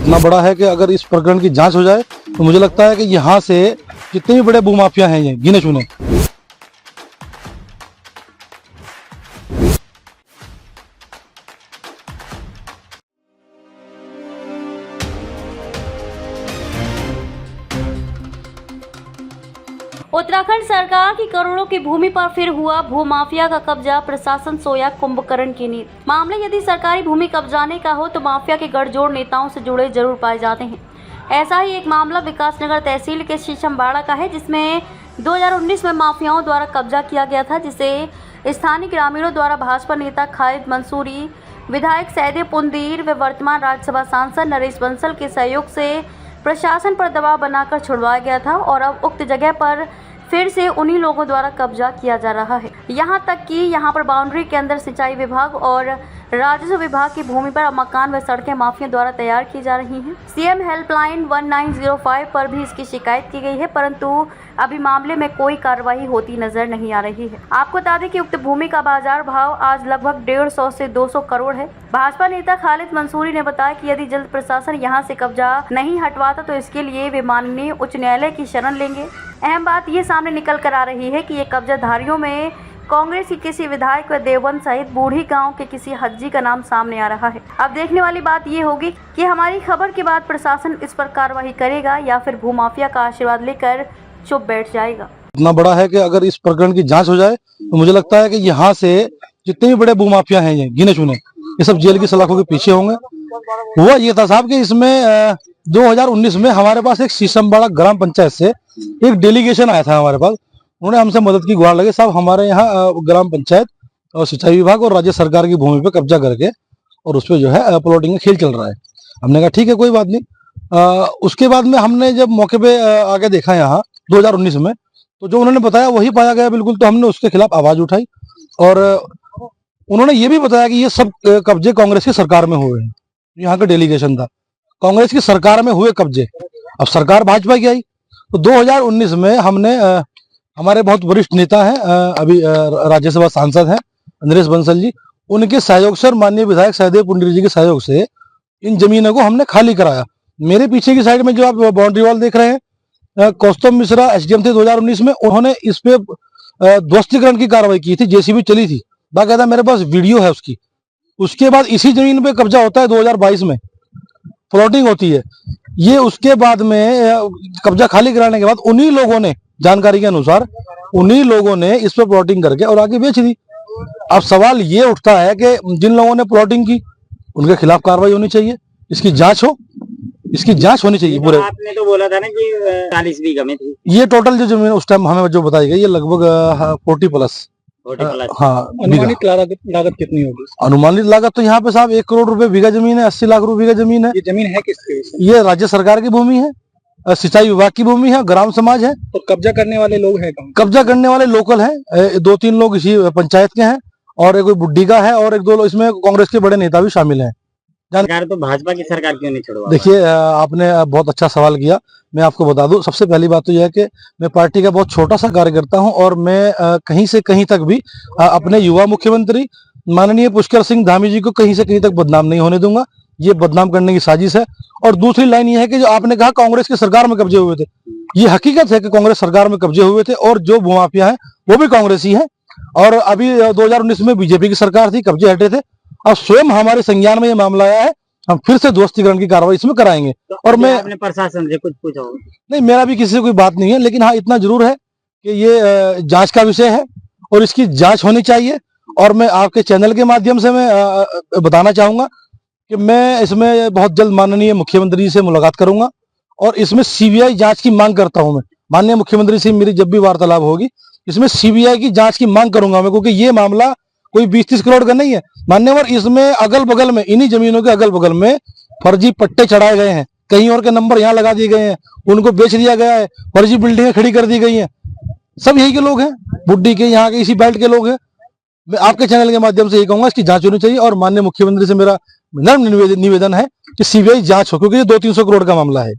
इतना बड़ा है कि अगर इस प्रकरण की जांच हो जाए तो मुझे लगता है कि यहाँ से जितने भी बड़े भूमाफिया हैं ये गिने चुने। उत्तराखंड सरकार की करोड़ों की भूमि पर फिर हुआ भूमाफिया का कब्जा, प्रशासन सोया कुंभकर्ण की नींद। मामले यदि सरकारी भूमि कब्जाने का हो तो माफिया के गठजोड़ नेताओं से जुड़े जरूर पाए जाते हैं। ऐसा ही एक मामला विकासनगर तहसील के शीशमबाड़ा का है, जिसमें 2019 में माफियाओं द्वारा कब्जा किया गया था, जिसे स्थानीय ग्रामीणों द्वारा भाजपा नेता खालिद मंसूरी, विधायक सैदे पुंदीर व वर्तमान राज्यसभा सांसद नरेश बंसल के सहयोग से प्रशासन पर दबाव बनाकर छुड़वाया गया था और अब उक्त जगह पर फिर से उन्हीं लोगों द्वारा कब्जा किया जा रहा है। यहां तक कि यहां पर बाउंड्री के अंदर सिंचाई विभाग और राजस्व विभाग की भूमि पर मकान व सड़कें माफिया द्वारा तैयार की जा रही हैं। सीएम हेल्पलाइन 1905 पर भी इसकी शिकायत की गई है, परंतु अभी मामले में कोई कार्रवाई होती नजर नहीं आ रही है। आपको बता दें कि उक्त भूमि का बाजार भाव आज लगभग 150 से 200 करोड़ है। भाजपा नेता खालिद मंसूरी ने बताया कि यदि जल्द प्रशासन यहां से कब्जा नहीं हटवाता तो इसके लिए वे माननीय उच्च न्यायालय की शरण लेंगे। अहम बात ये सामने निकल कर आ रही है कि ये कब्जाधारियों में कांग्रेस की किसी विधायक व देवबंद सहित बूढ़ी गांव के किसी हज्जी का नाम सामने आ रहा है। अब देखने वाली बात ये होगी कि हमारी खबर के बाद प्रशासन इस पर कार्रवाई करेगा या फिर भूमाफिया का आशीर्वाद लेकर चुप बैठ जाएगा। इतना बड़ा है कि अगर इस प्रकरण की जांच हो जाए तो मुझे लगता है कि यहाँ से जितने भी बड़े भूमाफिया हैं ये गिने चुने, ये सब जेल की सलाखों के पीछे होंगे। हुआ ये था साहब कि इसमें 2019 में हमारे पास एक शीशमबाड़ा ग्राम पंचायत से एक डेलीगेशन आया था हमारे पास। उन्होंने हमसे मदद की गुहार लगे, साहब हमारे यहाँ ग्राम पंचायत और सिंचाई विभाग और राज्य सरकार की भूमि पे कब्जा करके और उस पर जो है प्लॉटिंग का खेल चल रहा है। हमने कहा ठीक है, कोई बात नहीं। उसके बाद में हमने जब मौके पे आगे देखा यहाँ 2019 में, तो जो उन्होंने बताया वही पाया गया बिल्कुल। तो हमने उसके खिलाफ आवाज उठाई और उन्होंने ये भी बताया कि ये सब कब्जे कांग्रेस की सरकार में हुए हैं। यहाँ का डेलीगेशन था, कांग्रेस की सरकार में हुए कब्जे। अब सरकार भाजपा की आई तो 2019 में हमने हमारे बहुत वरिष्ठ नेता हैं, अभी राज्यसभा सांसद हैं नरेश बंसल जी, उनके सहयोग से और माननीय विधायक सैदे पुंडीर जी के सहयोग से इन जमीनों को हमने खाली कराया। मेरे पीछे की साइड में जो आप बाउंड्री वॉल देख रहे हैं, कौस्तुभ मिश्रा एसडीएम थे 2019 में, उन्होंने इस पे ध्वस्तीकरण की कार्रवाई की थी, जेसीबी चली थी, बाकायदा मेरे पास वीडियो है उसकी। उसके बाद इसी जमीन पे कब्जा होता है 2022 में, प्लॉटिंग होती है ये। उसके बाद में कब्जा खाली कराने के बाद उन्हीं लोगों ने, जानकारी के अनुसार उन्हीं लोगों ने इस पर प्लॉटिंग करके और आगे बेच दी। अब सवाल ये उठता है कि जिन लोगों ने प्लॉटिंग की उनके खिलाफ कार्रवाई होनी चाहिए, इसकी जांच हो, इसकी जांच होनी चाहिए पूरे। आपने तो बोला था ना कि 40 बीघा में थी ये टोटल जो जमीन उस टाइम हमें जो बताई गई ये लगभग 40 प्लस। हाँ, अनुमानित लागत कितनी होगी? अनुमानित लागत तो यहाँ पे साहब 1 करोड़ रुपए बीघा जमीन है, 80 लाख रुपए बीघा जमीन है। ये जमीन है किसकी? ये राज्य सरकार की भूमि है, सिंचाई विभाग की भूमि है, ग्राम समाज है। तो कब्जा करने वाले लोग हैं कौन? कब्जा करने वाले लोकल हैं, 2-3 लोग इसी पंचायत के हैं और एक बुड्ढी का है और 1-2 लोग इसमें कांग्रेस के बड़े नेता भी शामिल हैं। सरकार तो भाजपा की सरकार क्यों नहीं छुड़वा? देखिए, आपने बहुत अच्छा सवाल किया। मैं आपको बता दूं, सबसे पहली बात तो यह है कि मैं पार्टी का बहुत छोटा सा कार्यकर्ता हूं और मैं कहीं से कहीं तक भी अपने युवा मुख्यमंत्री माननीय पुष्कर सिंह धामी जी को कहीं से कहीं तक बदनाम नहीं होने दूंगा। ये बदनाम करने की साजिश है। और दूसरी लाइन ये है कि जो आपने कहा कांग्रेस की सरकार में कब्जे हुए थे, ये हकीकत है कि कांग्रेस सरकार में कब्जे हुए थे और जो भूमाफिया है वो भी कांग्रेसी है। और अभी 2019 में बीजेपी की सरकार थी, कब्जे हटे थे। अब स्वयं हमारे संज्ञान में ये मामला आया है, हम फिर से ध्वस्तीकरण की कार्रवाई इसमें कराएंगे। तो और मैं आपने प्रशासन से कुछ पूछा हो? नहीं, मेरा भी किसी से कोई बात नहीं है, लेकिन हाँ इतना जरूर है कि ये जांच का विषय है और इसकी जांच होनी चाहिए। और मैं आपके चैनल के माध्यम से मैं बताना चाहूंगा कि मैं इसमें बहुत जल्द माननीय मुख्यमंत्री जी से मुलाकात करूंगा और इसमें सीबीआई जांच की मांग करता हूं। मैं माननीय मुख्यमंत्री से मेरी जब भी वार्तालाप होगी इसमें सीबीआई की जांच की मांग करूंगा मैं, क्योंकि ये मामला कोई 20-30 करोड़ का नहीं है मान्यवर। इसमें अगल बगल में, इन्हीं जमीनों के अगल बगल में फर्जी पट्टे चढ़ाए गए हैं, कहीं और के नंबर यहाँ लगा दिए गए हैं, उनको बेच दिया गया है, फर्जी बिल्डिंगें खड़ी कर दी गई हैं। सब यही के लोग हैं, बुड्ढी के, यहाँ के इसी बेल्ट के लोग हैं। मैं आपके चैनल के माध्यम से यही कहूंगा इसकी जांच होनी चाहिए और माननीय मुख्यमंत्री से मेरा नम्र निवेदन है कि सीबीआई जांच हो, क्योंकि ये 200-300 करोड़ का मामला है।